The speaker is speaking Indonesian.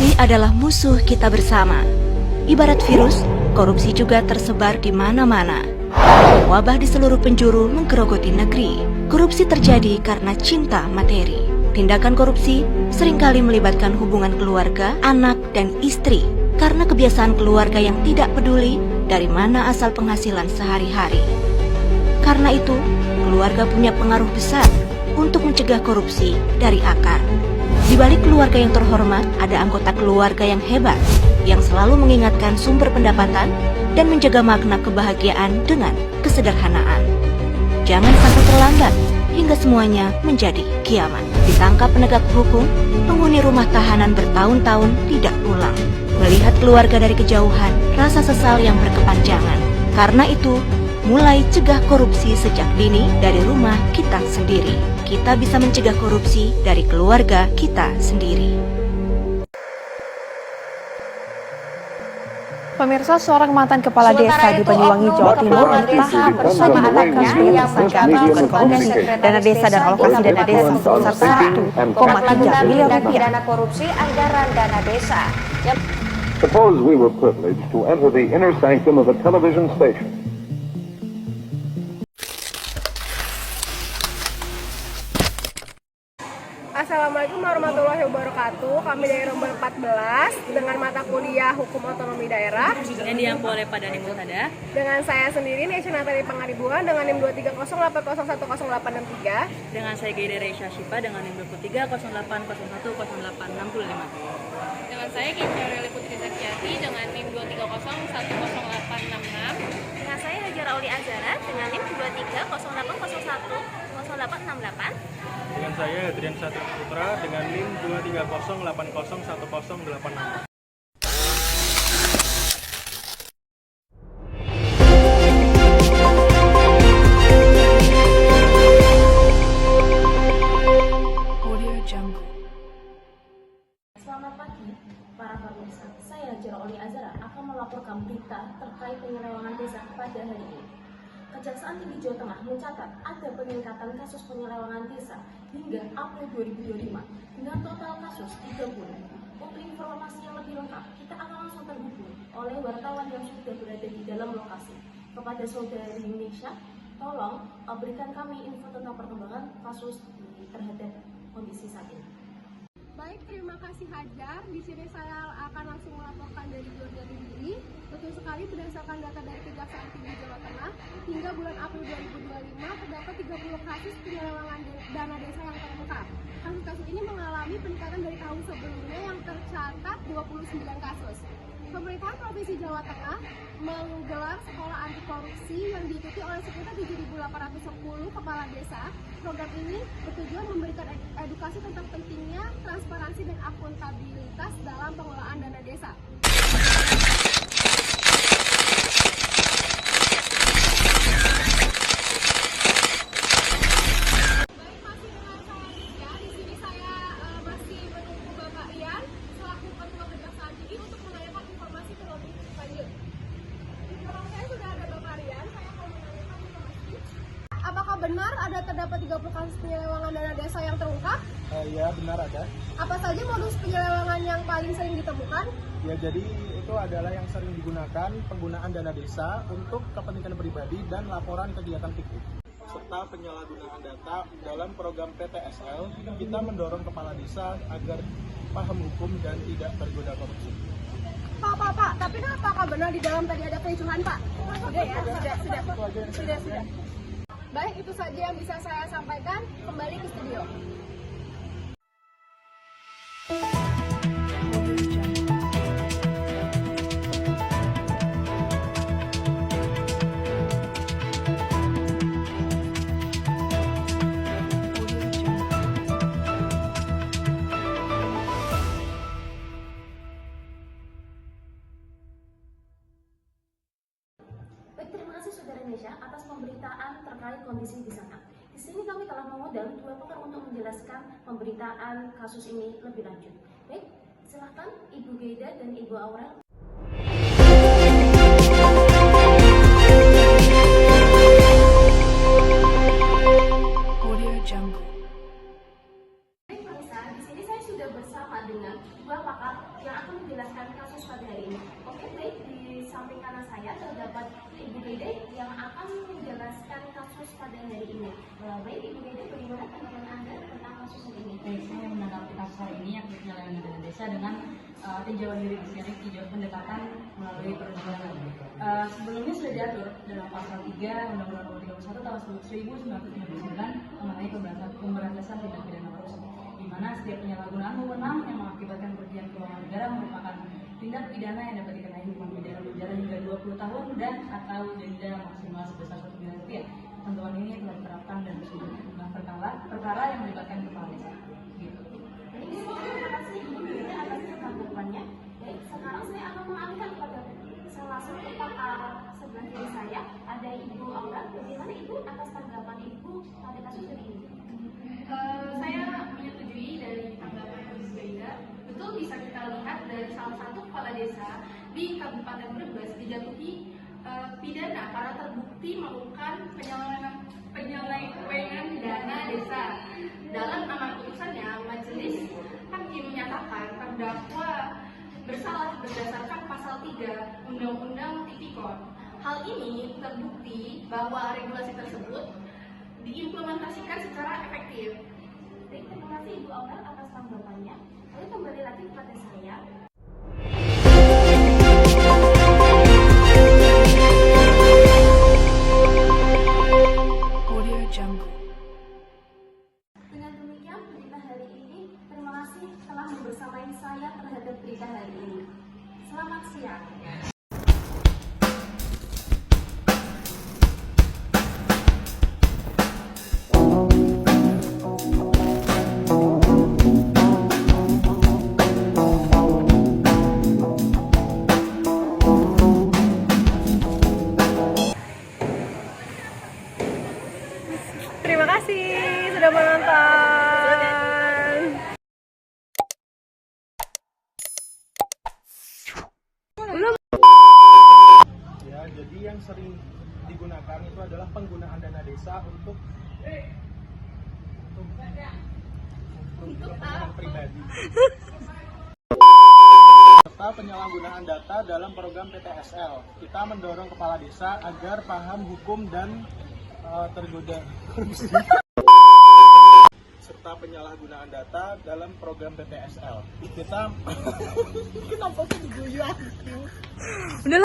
Korupsi adalah musuh kita bersama. Ibarat virus, korupsi juga tersebar di mana-mana. Wabah di seluruh penjuru menggerogoti negeri. Korupsi terjadi karena cinta materi. Tindakan korupsi seringkali melibatkan hubungan keluarga, anak, dan istri karena kebiasaan keluarga yang tidak peduli dari mana asal penghasilan sehari-hari. Karena itu, keluarga punya pengaruh besar untuk mencegah korupsi dari akar. Di balik keluarga yang terhormat, ada anggota keluarga yang hebat, yang selalu mengingatkan sumber pendapatan dan menjaga makna kebahagiaan dengan kesederhanaan. Jangan sampai terlambat hingga semuanya menjadi kiamat. Ditangkap penegak hukum, penghuni rumah tahanan bertahun-tahun tidak pulang. Melihat keluarga dari kejauhan, rasa sesal yang berkepanjangan. Karena itu, mulai cegah korupsi sejak dini dari rumah kita sendiri. Kita bisa mencegah korupsi dari keluarga kita sendiri. Pemirsa, seorang mantan kepala desa di Banyuwangi, Jawa Timur ditahan bersama anaknya sebagai tersangka dugaan korupsi dana desa dan alokasi dana desa sebesar 1,3 miliar rupiah. Dana korupsi anggaran dana desa. Suppose we were privileged to enter the inner sanctum of a television station. Assalamualaikum warahmatullahi wabarakatuh. Kami dari Rombel 14 dengan mata kuliah Hukum Otonomi Daerah yang diampu oleh Pak Dani Mulhada. Dengan saya sendiri Nesya Natali Pangaribuan dengan NIM 230801083. Dengan saya Gaida Reisha Syifa dengan NIM 2308010865. Dengan saya Keisha Aureli Putri Zakiati dengan NIM 230100866. Dengan saya Hajar Auli Azara dengan NIM 2308010868. Dengan saya Adrian Satria Putra dengan NIM 230801086. Selamat pagi, para pemirsa. Saya Hajar Auli Azara akan melaporkan berita terkait penyelewengan desa pada hari ini. Kejaksaan Tinggi Jawa Tengah mencatat ada peningkatan kasus penyelewengan desa hingga April 2025 dengan total kasus 30. Untuk informasi yang lebih lengkap, kita akan langsung terhubung oleh wartawan yang sudah berada di dalam lokasi. Kepada saudari Indonesia, tolong berikan kami info tentang perkembangan kasus terhadap kondisi saat ini. Baik, terima kasih Hajar. Di sini saya akan langsung melaporkan dari Georgia ini. Betul sekali, berdasarkan data dari Kejaksaan Tinggi Jawa Tengah, hingga bulan April 2025 terdapat 30 kasus penyelewengan dana desa yang terungkap. Kasus-kasus ini mengalami peningkatan dari tahun sebelumnya yang tercatat 29 kasus. Pemerintahan Provinsi Jawa Tengah menggelar sekolah anti korupsi yang diikuti oleh sekitar 7.810 kepala desa. Program ini bertujuan memberikan edukasi tentang pentingnya transparansi dan akuntabilitas dalam pengelolaan dana desa. Baik, masih dengan saya Rizka. Di sini saya masih menunggu Bapak Rian selaku Ketua Kejaksaan Tinggi untuk menanyakan informasi terlebih lanjut. Di belakang saya sudah ada Bapak Rian. Saya akan menanyakan informasi. Apakah benar ada terdapat 30 kasus penyelewengan dana desa yang terungkap? Ya, benar ada. Apa saja modus penyelewengan yang paling sering ditemukan? Ya, jadi itu adalah yang sering digunakan penggunaan dana desa untuk kepentingan pribadi dan laporan kegiatan fiktif. Serta penyalahgunaan data dalam program PTSL, kita mendorong kepala desa agar paham hukum dan tidak tergoda korupsi. Pak, tapi apakah benar di dalam tadi ada kericuhan, Pak? Sudah. Baik, itu saja yang bisa saya sampaikan. Kembali ke studio. Terima kasih Saudara Indonesia atas pemberitaan terkait kondisi di sana. Di sini kami telah mengundang dua pakar untuk menjelaskan pemberitaan kasus ini lebih lanjut. Baik, silahkan Ibu Gaida dan Ibu Aurel. Baik, pemirsa, di sini saya sudah bersama dengan dua pakar yang terdapat Ibu Dede yang akan menjelaskan kasus pada hari ini. Baik Ibu Dede, bagaimana tanggapan Anda tentang kasus ini? Saya menanggapi kasus hari ini yang penyelewengan dana desa dengan tinjauan yuridis tinjauan pendekatan melalui peradilan. Sebelumnya sudah diatur dalam pasal 3 Undang-Undang Nomor 31 Tahun 1999 mengenai pemberantasan tindak pidana korupsi, di mana setiap penyalahgunaan wewenang yang mengakibatkan kerugian keuangan negara merupakan tindak pidana yang dapat dikenai hukuman pidana penjara hingga 20 tahun dan atau denda maksimal sebesar 1 miliar rupiah. Ketentuan ini telah diterapkan dan sudah jumlah perkara yang melibatkan kepala desa. Gitu. Terima kasih Ibu Dede atas tanggapannya. Baik, sekarang saya akan mengalihkan kepada salah satu pakar sebelah kiri saya, ada Ibu Aura. Bagaimana Ibu atas tanggapan Ibu pada kasus ini? Saya menyetujui dari tanggapan Ibu Zaida. Betul bisa kita lihat dari salah satu kepala desa di Kabupaten Brebes dijatuhi pidana karena terbukti melakukan penyelewengan dana desa. Dalam amar putusannya, majelis hakim menyatakan terdakwa bersalah berdasarkan pasal 3 Undang-Undang Tipikor. Hal ini terbukti bahwa regulasi tersebut diimplementasikan secara efektif. Baik, terima kasih Ibu Aura atas tanggapannya. Lalu kembali lagi kepada saya. Dengan demikian berita hari ini, terima kasih telah membersamai saya terhadap berita hari ini. Selamat siang. Terima kasih sudah menonton. Ya, jadi yang sering digunakan itu adalah penggunaan dana desa untuk kepentingan pribadi serta penyalahgunaan data dalam program PTSL. Kita mendorong kepala desa agar paham hukum dan tergoda korupsi serta penyalahgunaan data dalam program PTSL. Kita kenapa sih digoyang? Udah